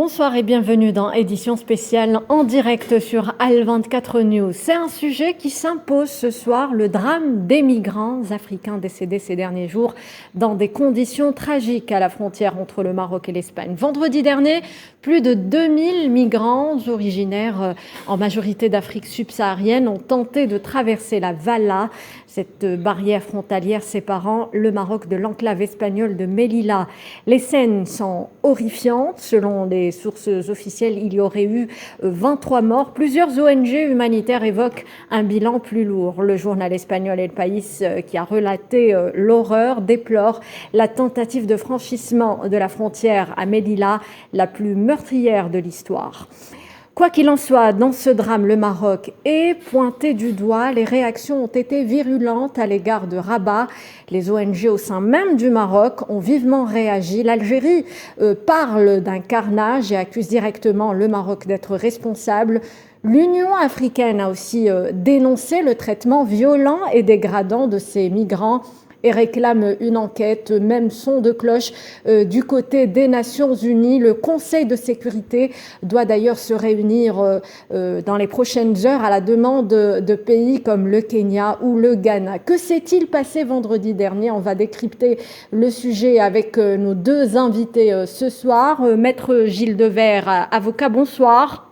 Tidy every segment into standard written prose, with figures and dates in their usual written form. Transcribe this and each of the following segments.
Bonsoir et bienvenue dans édition spéciale en direct sur Al24 News. C'est un sujet qui s'impose ce soir, le drame des migrants africains décédés ces derniers jours dans des conditions tragiques à la frontière entre le Maroc et l'Espagne. Vendredi dernier, plus de 2000 migrants originaires en majorité d'Afrique subsaharienne ont tenté de traverser la Valla, cette barrière frontalière séparant le Maroc de l'enclave espagnole de Melilla. Les scènes sont horrifiantes. Selon les sources officielles, il y aurait eu 23 morts. Plusieurs ONG humanitaires évoquent un bilan plus lourd. Le journal espagnol El País, qui a relaté l'horreur, déplore la tentative de franchissement de la frontière à Melilla, la plus meurtrière de l'histoire. Quoi qu'il en soit, dans ce drame, le Maroc est pointé du doigt. Les réactions ont été virulentes à l'égard de Rabat. Les ONG au sein même du Maroc ont vivement réagi. L'Algérie parle d'un carnage et accuse directement le Maroc d'être responsable. L'Union africaine a aussi dénoncé le traitement violent et dégradant de ces migrants et réclame une enquête, même son de cloche du côté des Nations Unies. Le Conseil de sécurité doit d'ailleurs se réunir dans les prochaines heures à la demande de pays comme le Kenya ou le Ghana. Que s'est-il passé vendredi dernier? On va décrypter le sujet avec nos deux invités ce soir. Maître Gilles Devers, avocat, bonsoir.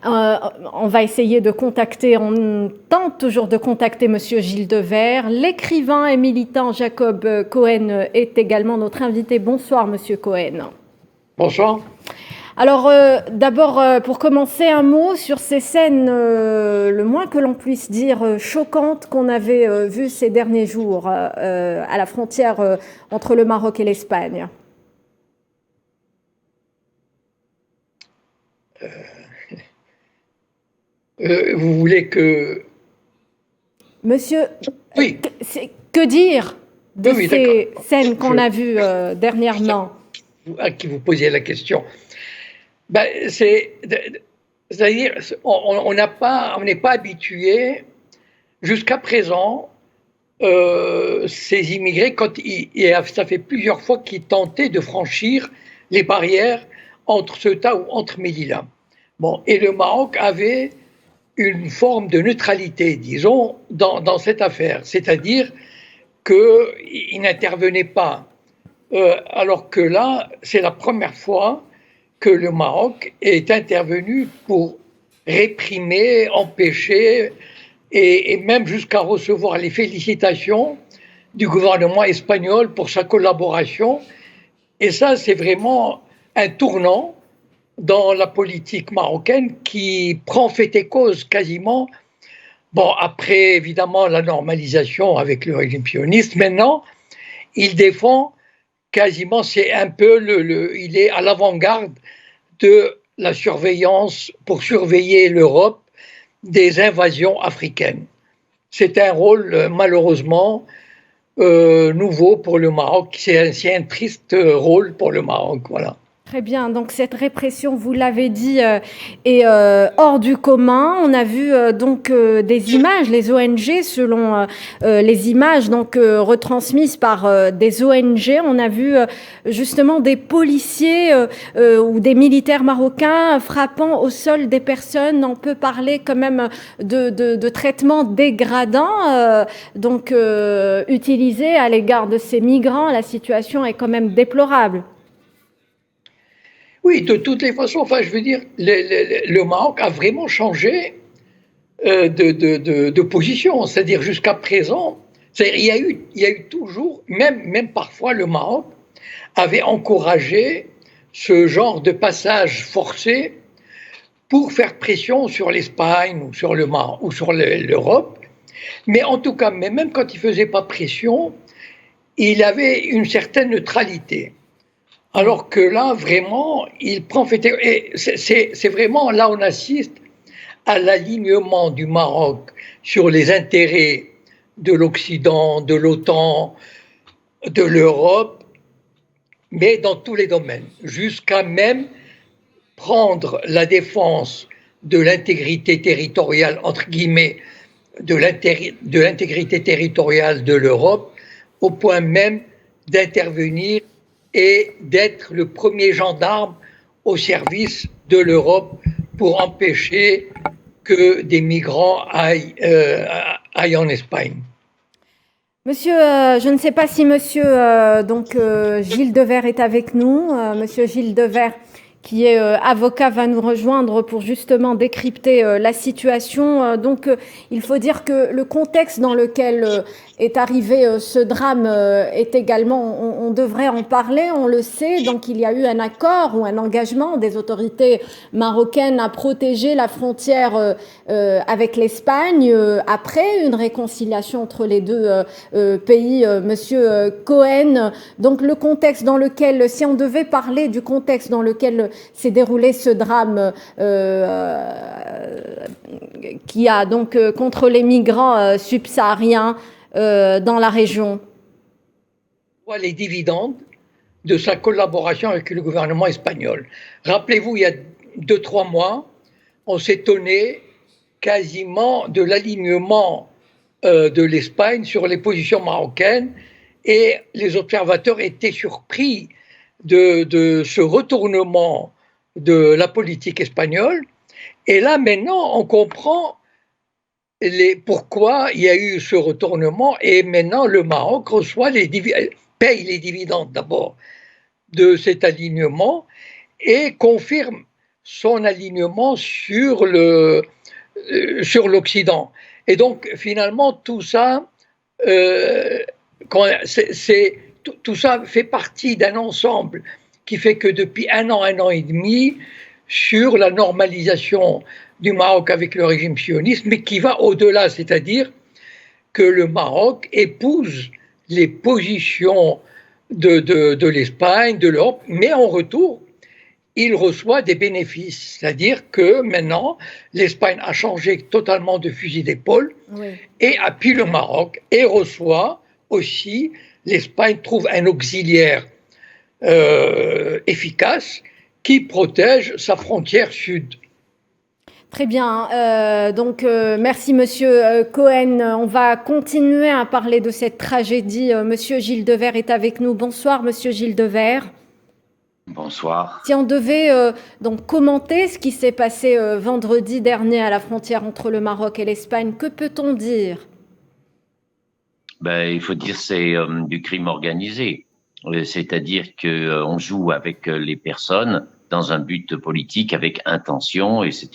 On va essayer de contacter, on tente toujours de contacter Monsieur Gilles Devers. L'écrivain et militant Jacob Cohen est également notre invité. Bonsoir Monsieur Cohen. Bonsoir. Alors d'abord, pour commencer, un mot sur ces scènes, le moins que l'on puisse dire, choquantes qu'on avait vues ces derniers jours à la frontière entre le Maroc et l'Espagne. Vous voulez que... Monsieur, oui. Que dire de ces scènes qu'on a vues dernièrement? À qui vous posiez la question. C'est-à-dire, on n'est pas habitué, jusqu'à présent, ces immigrés, ça fait plusieurs fois qu'ils tentaient de franchir les barrières entre Ceuta ou entre Melilla. Bon, et le Maroc avait une forme de neutralité, disons, dans cette affaire. C'est-à-dire qu'il n'intervenait pas. Alors que là, c'est la première fois que le Maroc est intervenu pour réprimer, empêcher, et même jusqu'à recevoir les félicitations du gouvernement espagnol pour sa collaboration. Et ça, c'est vraiment un tournant dans la politique marocaine qui prend fait et cause quasiment, bon, après évidemment la normalisation avec le régime sioniste, maintenant il défend quasiment, c'est un peu, il est à l'avant-garde de la surveillance pour surveiller l'Europe des invasions africaines. C'est un rôle malheureusement nouveau pour le Maroc, c'est un triste rôle pour le Maroc, voilà. Très bien, donc cette répression, vous l'avez dit, est hors du commun. On a vu donc des images, les ONG, selon les images donc retransmises par des ONG, on a vu justement des policiers ou des militaires marocains frappant au sol des personnes. On peut parler quand même de traitements dégradants donc utilisés à l'égard de ces migrants. La situation est quand même déplorable. Oui, de toutes les façons, enfin, je veux dire, le Maroc a vraiment changé de position. C'est-à-dire, jusqu'à présent, il y a eu toujours, même parfois, le Maroc avait encouragé ce genre de passage forcé pour faire pression sur l'Espagne ou sur le Maroc ou sur l'Europe. Mais en tout cas, même quand il ne faisait pas pression, il avait une certaine neutralité. Alors que là, vraiment, il prend fait. Et c'est vraiment, là, on assiste à l'alignement du Maroc sur les intérêts de l'Occident, de l'OTAN, de l'Europe, mais dans tous les domaines, jusqu'à même prendre la défense de l'intégrité territoriale, entre guillemets, de l'intégrité territoriale de l'Europe, au point même d'intervenir et d'être le premier gendarme au service de l'Europe pour empêcher que des migrants aillent en Espagne. Monsieur, je ne sais pas si monsieur Gilles Devers est avec nous. Monsieur Gilles Devers, qui est avocat, va nous rejoindre pour justement décrypter la situation. Il faut dire que le contexte dans lequel est arrivé ce drame est également, on devrait en parler, on le sait. Donc il y a eu un accord ou un engagement des autorités marocaines à protéger la frontière avec l'Espagne après une réconciliation entre les deux pays. Monsieur Cohen, donc le contexte dans lequel, si on devait parler du contexte dans lequel s'est déroulé ce drame qui a donc contre les migrants subsahariens dans la région. Les dividendes de sa collaboration avec le gouvernement espagnol. Rappelez-vous, il y a 2-3 mois, on s'étonnait quasiment de l'alignement de l'Espagne sur les positions marocaines et les observateurs étaient surpris de ce retournement de la politique espagnole. Et là, maintenant, on comprend pourquoi il y a eu ce retournement et maintenant le Maroc paye les dividendes d'abord de cet alignement et confirme son alignement sur l'Occident. Et donc finalement tout ça, tout ça fait partie d'un ensemble qui fait que depuis un an et demi, sur la normalisation du Maroc avec le régime sioniste, mais qui va au-delà, c'est-à-dire que le Maroc épouse les positions de l'Espagne, de l'Europe, mais en retour, il reçoit des bénéfices. C'est-à-dire que maintenant, l'Espagne a changé totalement de fusil d'épaule et appuie le Maroc et reçoit aussi, l'Espagne trouve un auxiliaire efficace qui protège sa frontière sud. Très bien. Merci, Monsieur Cohen. On va continuer à parler de cette tragédie. Monsieur Gilles Devers est avec nous. Bonsoir, Monsieur Gilles Devers. Bonsoir. Si on devait commenter ce qui s'est passé vendredi dernier à la frontière entre le Maroc et l'Espagne, que peut-on dire? Il faut dire que c'est du crime organisé. C'est-à-dire qu'on joue avec les personnes dans un but politique avec intention, et c'est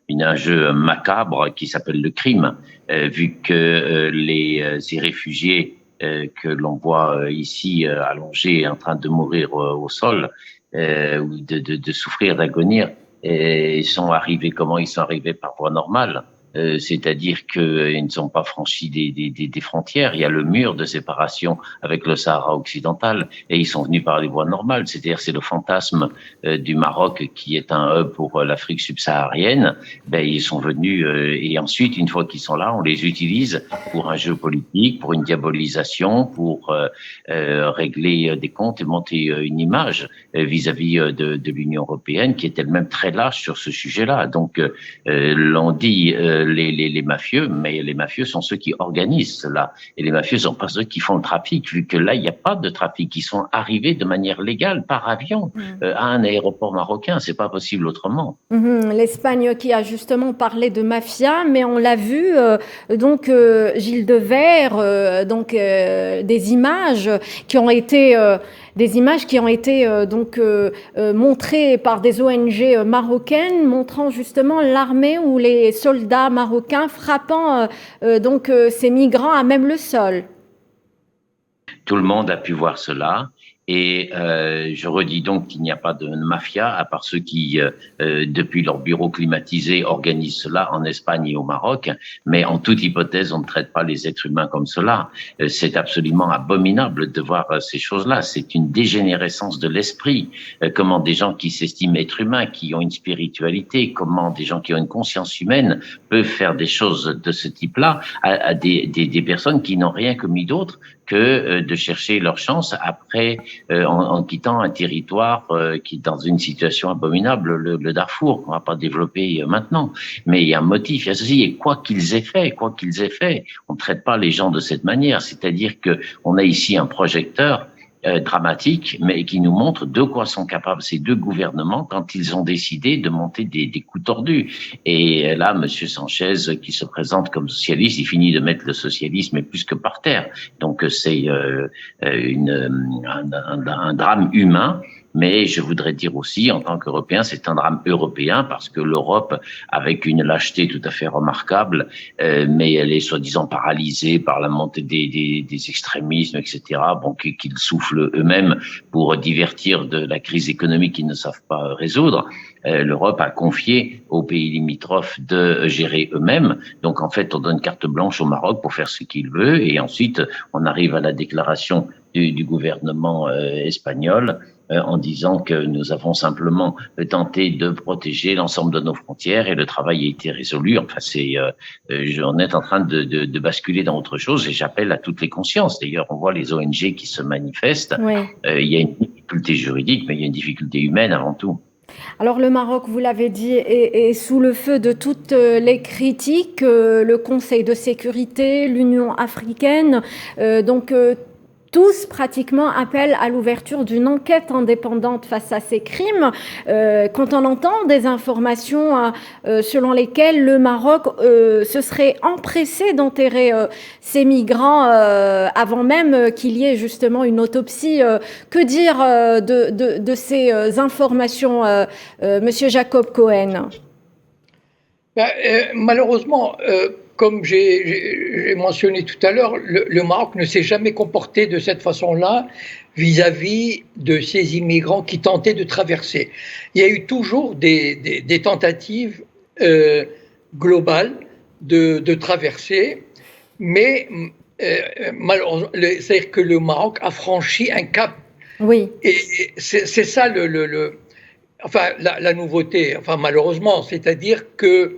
un jeu macabre qui s'appelle le crime, vu que ces réfugiés que l'on voit ici allongés en train de mourir au sol ou de souffrir d'agonie, ils sont arrivés comment? Ils sont arrivés par voie normale. C'est-à-dire qu'ils ne sont pas franchis des frontières. Il y a le mur de séparation avec le Sahara occidental et ils sont venus par les voies normales. C'est-à-dire c'est le fantasme du Maroc qui est un hub pour l'Afrique subsaharienne. Ils sont venus et ensuite, une fois qu'ils sont là, on les utilise pour un jeu politique, pour une diabolisation, pour régler des comptes et monter une image vis-à-vis de l'Union européenne qui est elle-même très lâche sur ce sujet-là. Donc, l'on dit les mafieux, mais les mafieux sont ceux qui organisent cela. Et les mafieux sont pas ceux qui font le trafic, vu que là, il n'y a pas de trafic. Ils sont arrivés de manière légale par avion à un aéroport marocain. C'est pas possible autrement. L'Espagne qui a justement parlé de mafia, mais on l'a vu, Gilles Devers, des images qui ont été montrées par des ONG marocaines, montrant justement l'armée ou les soldats marocains frappant ces migrants à même le sol. Tout le monde a pu voir cela. Et je redis donc qu'il n'y a pas de mafia, à part ceux qui, depuis leur bureau climatisé, organisent cela en Espagne et au Maroc. Mais en toute hypothèse, on ne traite pas les êtres humains comme cela. C'est absolument abominable de voir ces choses-là. C'est une dégénérescence de l'esprit. Comment des gens qui s'estiment être humains, qui ont une spiritualité, comment des gens qui ont une conscience humaine peuvent faire des choses de ce type-là à des personnes qui n'ont rien commis d'autre que de chercher leur chance après en quittant un territoire qui est dans une situation abominable, le Darfour, qu'on va pas développer maintenant. Mais il y a un motif, il y a ceci, et quoi qu'ils aient fait, on ne traite pas les gens de cette manière. C'est-à-dire que on a ici un projecteur dramatique, mais qui nous montre de quoi sont capables ces deux gouvernements quand ils ont décidé de monter des coups tordus. Et là, Monsieur Sanchez, qui se présente comme socialiste, il finit de mettre le socialisme plus que par terre. Donc c'est un drame humain. Mais je voudrais dire aussi, en tant qu'Européen, c'est un drame européen parce que l'Europe, avec une lâcheté tout à fait remarquable, mais elle est soi-disant paralysée par la montée des extrémismes, etc., bon, qu'ils soufflent eux-mêmes pour divertir de la crise économique qu'ils ne savent pas résoudre. L'Europe a confié aux pays limitrophes de gérer eux-mêmes. Donc, en fait, on donne carte blanche au Maroc pour faire ce qu'il veut. Et ensuite, on arrive à la déclaration du gouvernement espagnol en disant que nous avons simplement tenté de protéger l'ensemble de nos frontières et le travail a été résolu. Enfin, on est en train de basculer dans autre chose et j'appelle à toutes les consciences. D'ailleurs, on voit les ONG qui se manifestent. Oui. Il y a une difficulté juridique, mais il y a une difficulté humaine avant tout. Alors le Maroc, vous l'avez dit, est sous le feu de toutes les critiques. Le Conseil de sécurité, l'Union africaine, tous pratiquement appellent à l'ouverture d'une enquête indépendante face à ces crimes. Quand on entend des informations selon lesquelles le Maroc se serait empressé d'enterrer ces migrants avant même qu'il y ait justement une autopsie, que dire de ces informations, Monsieur Jacob Cohen? Malheureusement, comme j'ai mentionné tout à l'heure, le Maroc ne s'est jamais comporté de cette façon-là vis-à-vis de ces immigrants qui tentaient de traverser. Il y a eu toujours des tentatives globales de traverser, mais malheureusement, c'est-à-dire que le Maroc a franchi un cap. Oui. Et c'est ça la nouveauté, malheureusement, c'est-à-dire que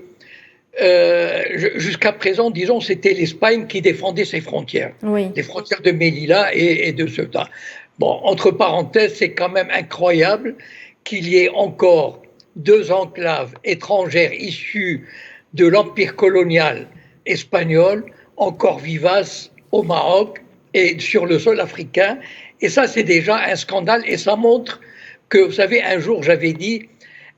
jusqu'à présent, disons, c'était l'Espagne qui défendait ses frontières, oui. Les frontières de Melilla et de Ceuta. Bon, entre parenthèses, c'est quand même incroyable qu'il y ait encore 2 enclaves étrangères issues de l'empire colonial espagnol, encore vivaces au Maroc et sur le sol africain. Et ça, c'est déjà un scandale et ça montre que, vous savez, un jour, j'avais dit,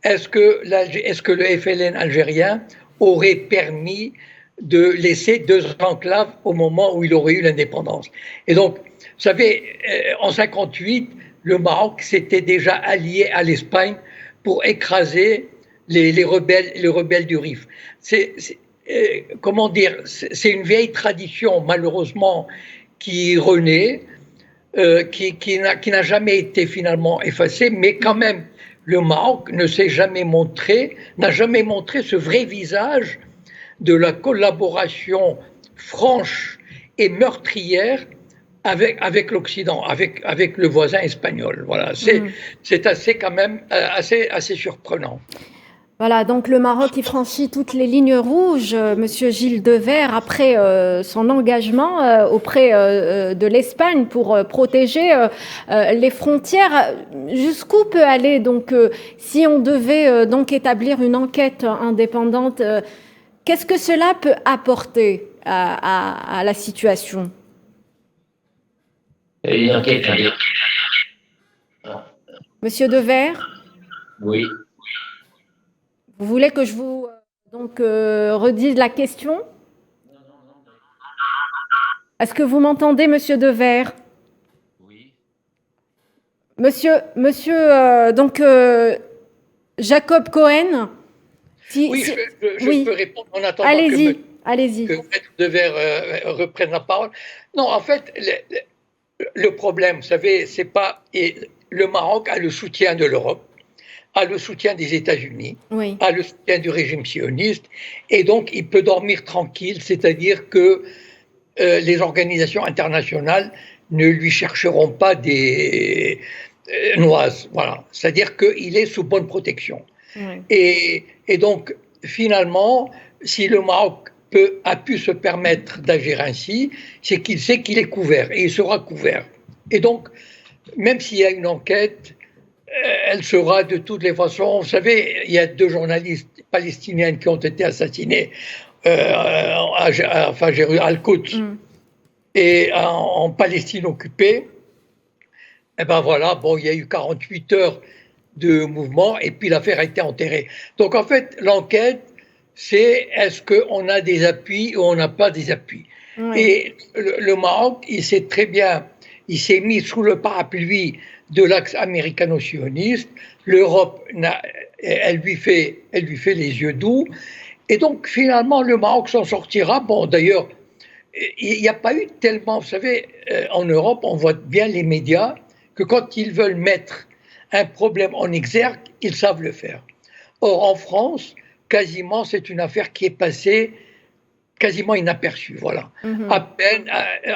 est-ce que le FLN algérien aurait permis de laisser 2 enclaves au moment où il aurait eu l'indépendance. Et donc, vous savez, en 1958, le Maroc s'était déjà allié à l'Espagne pour écraser les rebelles du Rif. Comment dire, c'est une vieille tradition, malheureusement, qui renaît, qui n'a jamais été finalement effacée, mais quand même, le Maroc n'a jamais montré ce vrai visage de la collaboration franche et meurtrière avec l'Occident, avec le voisin espagnol. Voilà, c'est assez quand même assez surprenant. Voilà, donc le Maroc qui franchit toutes les lignes rouges, Monsieur Gilles Devers, après son engagement auprès de l'Espagne pour protéger les frontières. Jusqu'où peut aller donc si on devait donc établir une enquête indépendante, qu'est-ce que cela peut apporter à la situation? Une enquête. Monsieur Devers? Oui. Vous voulez que je vous redise la question? Est-ce que vous m'entendez, Monsieur Devers? Oui. Monsieur Jacob Cohen. Oui, je peux répondre en attendant allez-y. Que Maître Devers reprenne la parole. Non, en fait, le problème, vous savez, c'est pas... Le Maroc a le soutien de l'Europe, a le soutien des États-Unis, oui. A le soutien du régime sioniste, et donc il peut dormir tranquille, c'est-à-dire que les organisations internationales ne lui chercheront pas des noises. Voilà. C'est-à-dire qu'il est sous bonne protection. Oui. Et donc, finalement, si le Maroc a pu se permettre d'agir ainsi, c'est qu'il sait qu'il est couvert, et il sera couvert. Et donc, même s'il y a une enquête, elle sera de toutes les façons... Vous savez, il y a 2 journalistes palestiniennes qui ont été assassinés à Al-Quds et en Palestine occupée. Et ben voilà, bon, il y a eu 48 heures de mouvement et puis l'affaire a été enterrée. Donc en fait, l'enquête, c'est est-ce qu'on a des appuis ou on n'a pas des appuis. Oui. Et le Maroc, il s'est mis sous le parapluie de l'axe américano-sioniste. L'Europe, elle lui fait les yeux doux. Et donc finalement, le Maroc s'en sortira. Bon, d'ailleurs, il n'y a pas eu tellement, vous savez, en Europe, on voit bien les médias que quand ils veulent mettre un problème en exergue, ils savent le faire. Or, en France, quasiment, c'est une affaire qui est passée quasiment inaperçue. Voilà. À peine,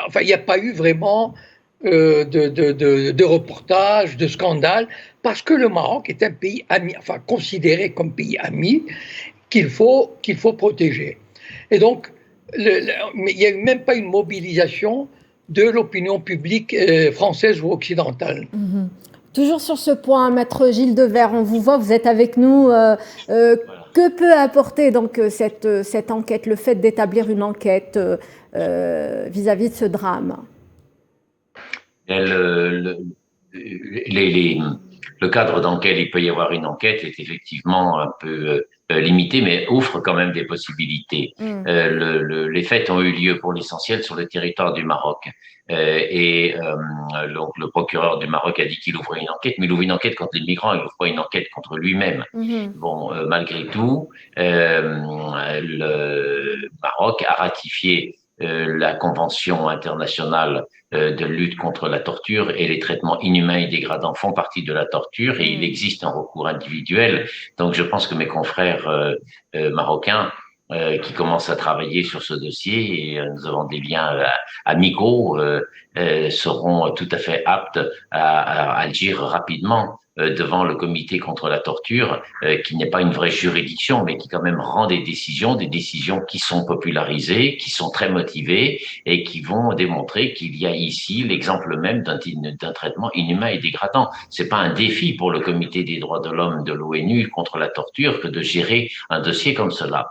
enfin, il n'y a pas eu vraiment de reportages, de scandales, parce que le Maroc est un pays ami, enfin, considéré comme pays ami, qu'il faut protéger. Et donc, mais il n'y a eu même pas une mobilisation de l'opinion publique française ou occidentale. Toujours sur ce point, Maître Gilles Devers, on vous voit, vous êtes avec nous. Que peut apporter donc cette enquête, le fait d'établir une enquête vis-à-vis de ce drame? Le cadre dans lequel il peut y avoir une enquête est effectivement un peu limité, mais offre quand même des possibilités. Les faits ont eu lieu pour l'essentiel sur le territoire du Maroc. Donc le procureur du Maroc a dit qu'il ouvrait une enquête, mais il ouvre une enquête contre les migrants, il ouvre pas une enquête contre lui-même. Bon, malgré tout, le Maroc a ratifié la Convention internationale de lutte contre la torture, et les traitements inhumains et dégradants font partie de la torture, et il existe un recours individuel. Donc je pense que mes confrères marocains qui commencent à travailler sur ce dossier, et nous avons des liens amicaux, seront tout à fait aptes à agir rapidement devant le comité contre la torture, qui n'est pas une vraie juridiction, mais qui quand même rend des décisions qui sont popularisées, qui sont très motivées, et qui vont démontrer qu'il y a ici l'exemple même d'un traitement inhumain et dégradant. C'est pas un défi pour le comité des droits de l'homme de l'ONU contre la torture que de gérer un dossier comme cela.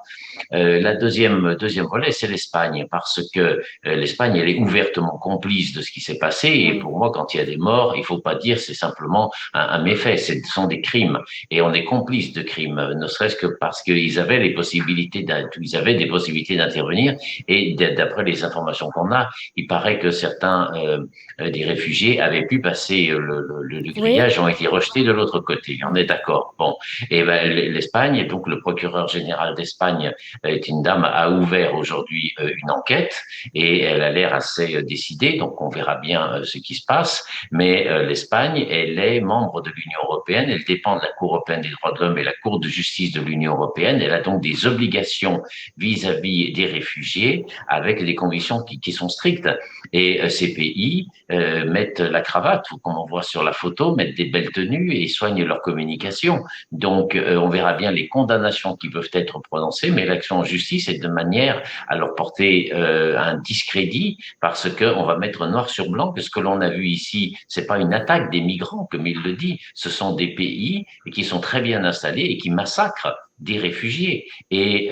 La deuxième volet, c'est l'Espagne, parce que l'Espagne, elle est ouvertement complice de ce qui s'est passé, et pour moi, quand il y a des morts, il faut pas dire c'est simplement un méfait, ce sont des crimes, et on est complice de crimes, ne serait-ce que parce qu'ils avaient des possibilités d'intervenir, et d'après les informations qu'on a, il paraît que certains des réfugiés avaient pu passer le grillage, ont été rejetés de l'autre côté. On est d'accord. Bon, et ben l'Espagne, donc le procureur général d'Espagne est une dame, a ouvert aujourd'hui une enquête, et elle a l'air assez décidée, donc on verra bien ce qui se passe. Mais l'Espagne, elle est membre de l'Union européenne, elle dépend de la Cour européenne des droits de l'homme et la Cour de justice de l'Union européenne. Elle a donc des obligations vis-à-vis des réfugiés, avec des conditions qui sont strictes. Et ces pays mettent la cravate, comme on voit sur la photo, mettent des belles tenues et soignent leur communication. Donc on verra bien les condamnations qui peuvent être prononcées, mais l'action en justice est de manière à leur porter un discrédit, parce que on va mettre noir sur blanc que ce que l'on a vu ici, c'est pas une attaque des migrants, comme il le dit, ce sont des pays qui sont très bien installés et qui massacrent des réfugiés. Et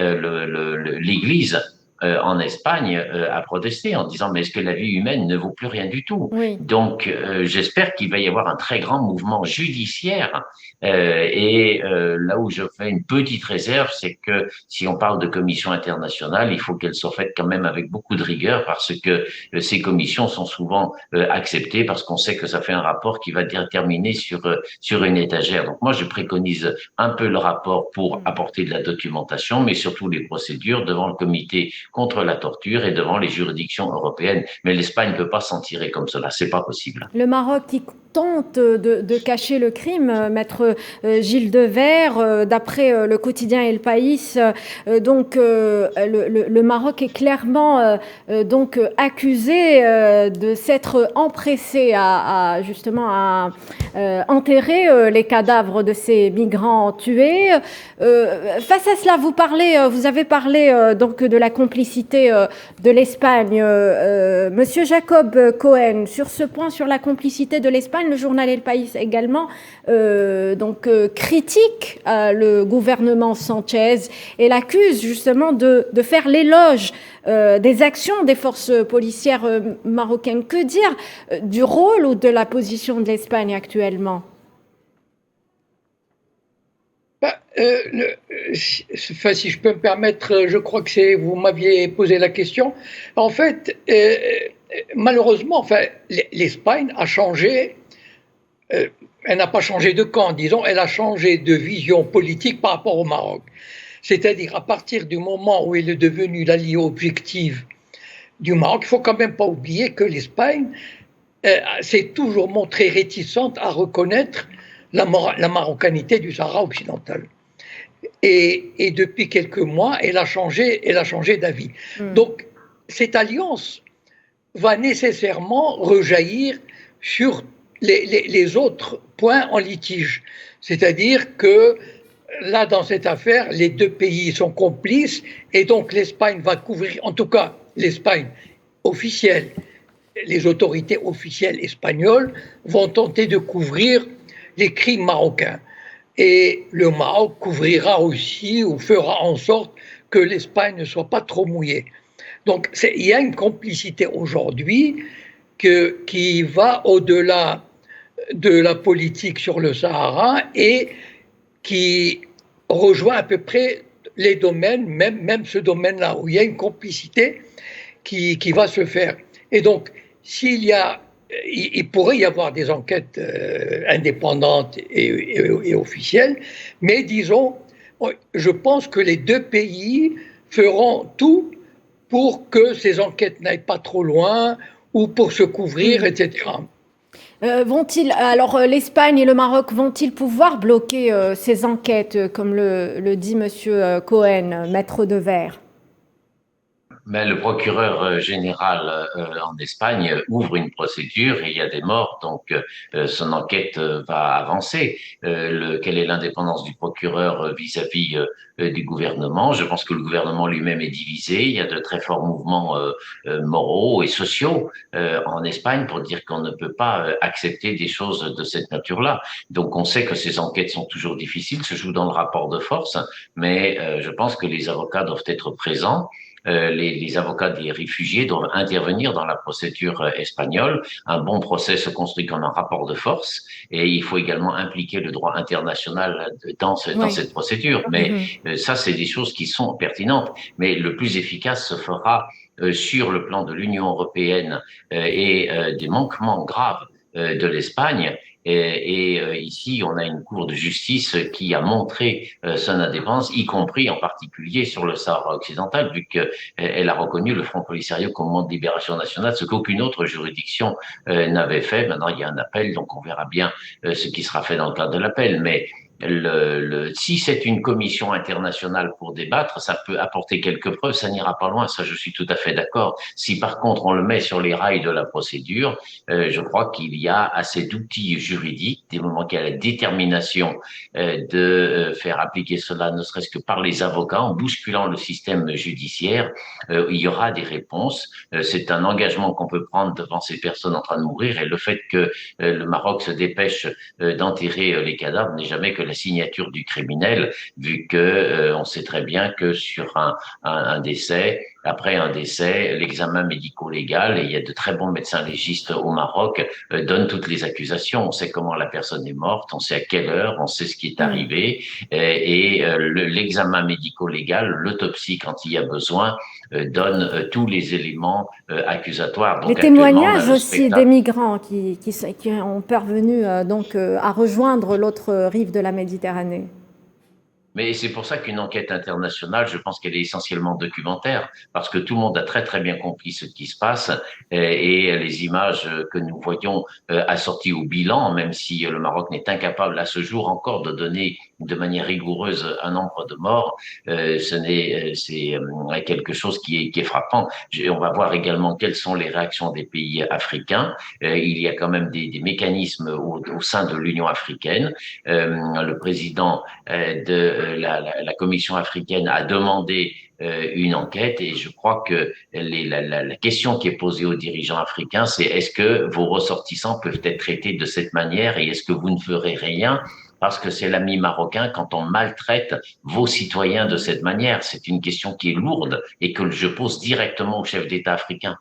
l'Église en Espagne a protesté en disant mais est-ce que la vie humaine ne vaut plus rien du tout? Donc j'espère qu'il va y avoir un très grand mouvement judiciaire, là où je fais une petite réserve, c'est que si on parle de commission internationale, il faut qu'elle soit faite quand même avec beaucoup de rigueur, parce que ces commissions sont souvent acceptées parce qu'on sait que ça fait un rapport qui va terminer sur une étagère. Donc moi je préconise un peu le rapport pour apporter de la documentation, mais surtout les procédures devant le comité contre la torture et devant les juridictions européennes. Mais l'Espagne ne peut pas s'en tirer comme cela, c'est pas possible. Le Maroc qui tente de cacher le crime, Maître Gilles Devers, d'après le quotidien El País, donc le Maroc est clairement donc accusé de s'être empressé à justement à enterrer les cadavres de ces migrants tués. Face à cela, vous avez parlé donc de la complicité de l'Espagne. Monsieur Jacob Cohen, sur ce point, sur la complicité de l'Espagne, Le journal El País également critique le gouvernement Sanchez et l'accuse justement de faire l'éloge des actions des forces policières marocaines. Que dire du rôle ou de la position de l'Espagne actuellement? Si je peux me permettre, je crois que vous m'aviez posé la question. En fait, malheureusement, l'Espagne a changé. Elle n'a pas changé de camp, disons, elle a changé de vision politique par rapport au Maroc. C'est-à-dire, à partir du moment où elle est devenue l'allié objectif du Maroc, il ne faut quand même pas oublier que l'Espagne s'est toujours montrée réticente à reconnaître la marocanité du Sahara occidental. Et depuis quelques mois, elle a changé d'avis. Donc, cette alliance va nécessairement rejaillir sur les autres points en litige. C'est-à-dire que là, dans cette affaire, les deux pays sont complices et donc l'Espagne va couvrir, en tout cas l'Espagne officielle, les autorités officielles espagnoles vont tenter de couvrir les crimes marocains. Et le Maroc couvrira aussi ou fera en sorte que l'Espagne ne soit pas trop mouillée. Donc il y a une complicité aujourd'hui qui va au-delà de la politique sur le Sahara et qui rejoint à peu près les domaines, même ce domaine-là, où il y a une complicité qui va se faire. Et donc, il pourrait y avoir des enquêtes indépendantes et officielles, mais disons, je pense que les deux pays feront tout pour que ces enquêtes n'aillent pas trop loin ou pour se couvrir, etc. L'Espagne et le Maroc vont-ils pouvoir bloquer ces enquêtes, comme le dit M. Cohen, maître de verre? Mais le procureur général en Espagne ouvre une procédure et il y a des morts, donc son enquête va avancer. Quelle est l'indépendance du procureur vis-à-vis du gouvernement? Je pense que le gouvernement lui-même est divisé. Il y a de très forts mouvements moraux et sociaux en Espagne pour dire qu'on ne peut pas accepter des choses de cette nature-là. Donc on sait que ces enquêtes sont toujours difficiles, se jouent dans le rapport de force, mais je pense que les avocats doivent être présents. Les avocats des réfugiés doivent intervenir dans la procédure espagnole. Un bon procès se construit comme un rapport de force et il faut également impliquer le droit international dans cette procédure. Mais ça, c'est des choses qui sont pertinentes. Mais le plus efficace se fera sur le plan de l'Union européenne et des manquements graves de l'Espagne. Ici, on a une Cour de justice qui a montré son indépendance, y compris en particulier sur le Sahara occidental, vu qu'elle a reconnu le Front Polisario comme mouvement de libération nationale, ce qu'aucune autre juridiction n'avait fait. Maintenant, il y a un appel, donc on verra bien ce qui sera fait dans le cadre de l'appel. Mais si c'est une commission internationale pour débattre, ça peut apporter quelques preuves, ça n'ira pas loin, ça je suis tout à fait d'accord. Si par contre on le met sur les rails de la procédure, je crois qu'il y a assez d'outils juridiques, des moments qu'il y a la détermination de faire appliquer cela, ne serait-ce que par les avocats, en bousculant le système judiciaire, il y aura des réponses. C'est un engagement qu'on peut prendre devant ces personnes en train de mourir, et le fait que le Maroc se dépêche d'enterrer les cadavres n'est jamais que la signature du criminel, vu que on sait très bien que sur un décès, après un décès, l'examen médico-légal, et il y a de très bons médecins légistes au Maroc, donne toutes les accusations. On sait comment la personne est morte, on sait à quelle heure, on sait ce qui est arrivé, l'examen médico-légal, l'autopsie quand il y a besoin, donne tous les éléments accusatoires. Donc, les témoignages aussi des migrants qui ont parvenu à rejoindre l'autre rive de la Méditerranée. Mais c'est pour ça qu'une enquête internationale, je pense qu'elle est essentiellement documentaire, parce que tout le monde a très très bien compris ce qui se passe, et les images que nous voyons assorties au bilan, même si le Maroc n'est incapable à ce jour encore de donner de manière rigoureuse un nombre de morts, c'est quelque chose qui est frappant. On va voir également quelles sont les réactions des pays africains. Il y a quand même des mécanismes au sein de l'Union africaine. Le président de la Commission africaine a demandé une enquête et je crois que la question qui est posée aux dirigeants africains, c'est est-ce que vos ressortissants peuvent être traités de cette manière et est-ce que vous ne ferez rien parce que c'est l'ami marocain quand on maltraite vos citoyens de cette manière? C'est une question qui est lourde et que je pose directement aux chefs d'État africains.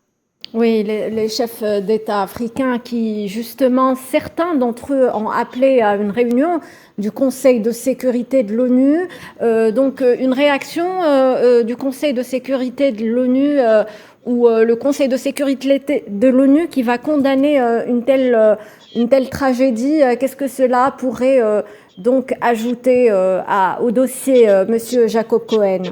Oui, les chefs d'État africains qui, justement, certains d'entre eux ont appelé à une réunion du Conseil de sécurité de l'ONU. Donc, une réaction du Conseil de sécurité de l'ONU ou le Conseil de sécurité de l'ONU qui va condamner une telle tragédie. Qu'est-ce que cela pourrait donc ajouter au dossier, Monsieur Jacob Cohen?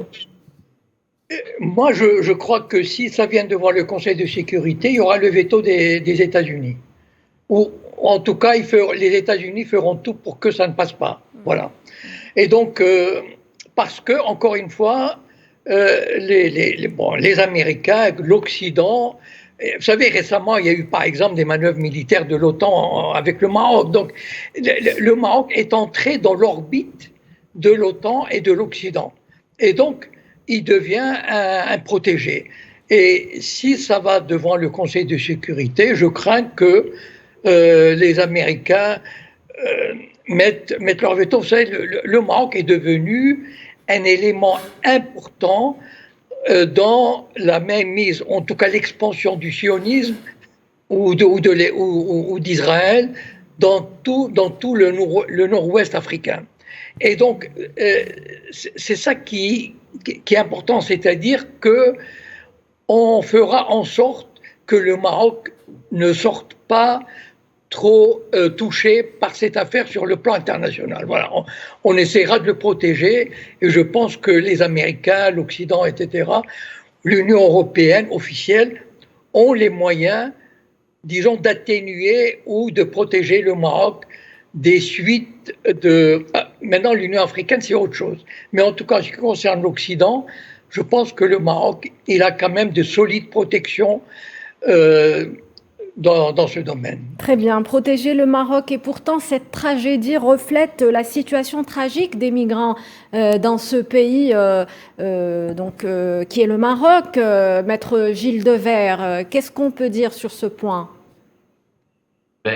Moi, je crois que si ça vient devant le Conseil de sécurité, il y aura le veto des États-Unis. Ou en tout cas, les États-Unis feront tout pour que ça ne passe pas. Voilà. Et donc, parce que, encore une fois, les Américains, l'Occident, vous savez, récemment, il y a eu par exemple des manœuvres militaires de l'OTAN avec le Maroc. Donc, le Maroc est entré dans l'orbite de l'OTAN et de l'Occident. Et donc, il devient un protégé. Et si ça va devant le Conseil de sécurité, je crains que les Américains mettent leur veto. Vous savez, le Maroc est devenu un élément important dans la mainmise, en tout cas l'expansion du sionisme ou d'Israël dans tout le nord-ouest africain. Et donc, c'est ça qui est important, c'est-à-dire qu'on fera en sorte que le Maroc ne sorte pas trop touché par cette affaire sur le plan international. Voilà, on essaiera de le protéger et je pense que les Américains, l'Occident, etc., l'Union européenne officielle ont les moyens, disons, d'atténuer ou de protéger le Maroc des suites de... Maintenant, l'Union africaine, c'est autre chose. Mais en tout cas, en ce qui concerne l'Occident, je pense que le Maroc, il a quand même de solides protections dans ce domaine. Très bien, protéger le Maroc. Et pourtant, cette tragédie reflète la situation tragique des migrants dans ce pays qui est le Maroc. Maître Gilles Devers, qu'est-ce qu'on peut dire sur ce point ?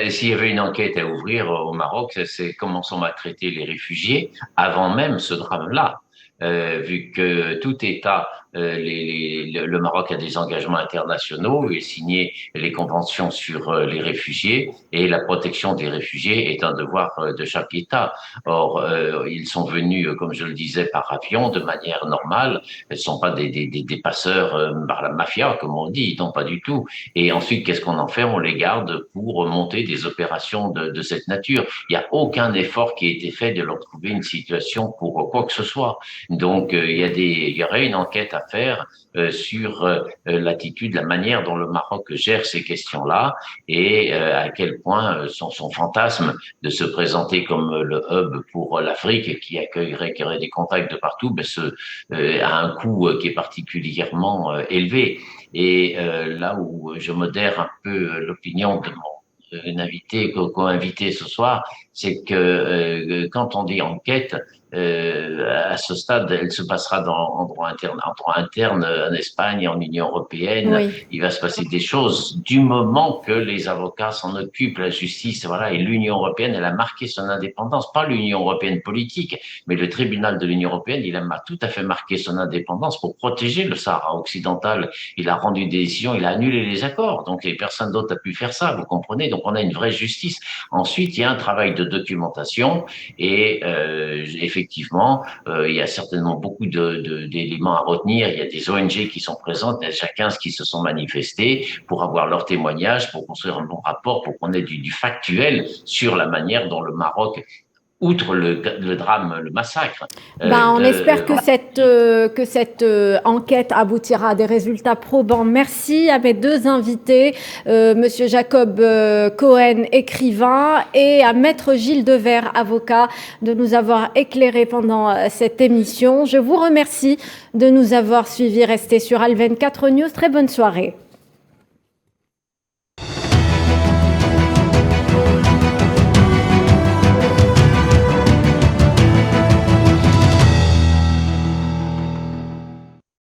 S'il y avait une enquête à ouvrir au Maroc, c'est comment sont maltraités les réfugiés avant même ce drame-là. Vu que tout État, le Maroc a des engagements internationaux et signé les conventions sur les réfugiés et la protection des réfugiés est un devoir de chaque État. Or, ils sont venus, comme je le disais, par avion de manière normale. Ils ne sont pas des passeurs par la mafia, comme on dit, non, pas du tout. Et ensuite, qu'est-ce qu'on en fait? On les garde pour monter des opérations de cette nature. Il n'y a aucun effort qui a été fait de leur trouver une situation pour quoi que ce soit. Donc, il y aurait une enquête à faire sur l'attitude, la manière dont le Maroc gère ces questions-là et à quel point son fantasme de se présenter comme le hub pour l'Afrique qui qui aurait des contacts de partout, a un coût qui est particulièrement élevé. Et là où je modère un peu l'opinion de mon invité, co-invité ce soir, c'est que quand on dit enquête, à ce stade, elle se passera en droit interne en Espagne, en Union européenne. Oui. Il va se passer des choses du moment que les avocats s'en occupent, la justice, voilà. Et l'Union européenne, elle a marqué son indépendance, pas l'Union européenne politique, mais le tribunal de l'Union européenne, il a tout à fait marqué son indépendance pour protéger le Sahara occidental. Il a rendu des décisions, il a annulé les accords. Donc, personne d'autre n'a pu faire ça, vous comprenez? Donc, on a une vraie justice. Ensuite, il y a un travail de documentation et effectivement, il y a certainement beaucoup d'éléments à retenir. Il y a des ONG qui sont présentes, il y a chacun qui se sont manifestés pour avoir leur témoignage, pour construire un bon rapport, pour qu'on ait du factuel sur la manière dont le Maroc outre le drame, le massacre. On espère que cette enquête aboutira à des résultats probants. Merci à mes deux invités, Monsieur Jacob Cohen, écrivain, et à Maître Gilles Devers, avocat, de nous avoir éclairés pendant cette émission. Je vous remercie de nous avoir suivis. Restez sur Al 24 News. Très bonne soirée.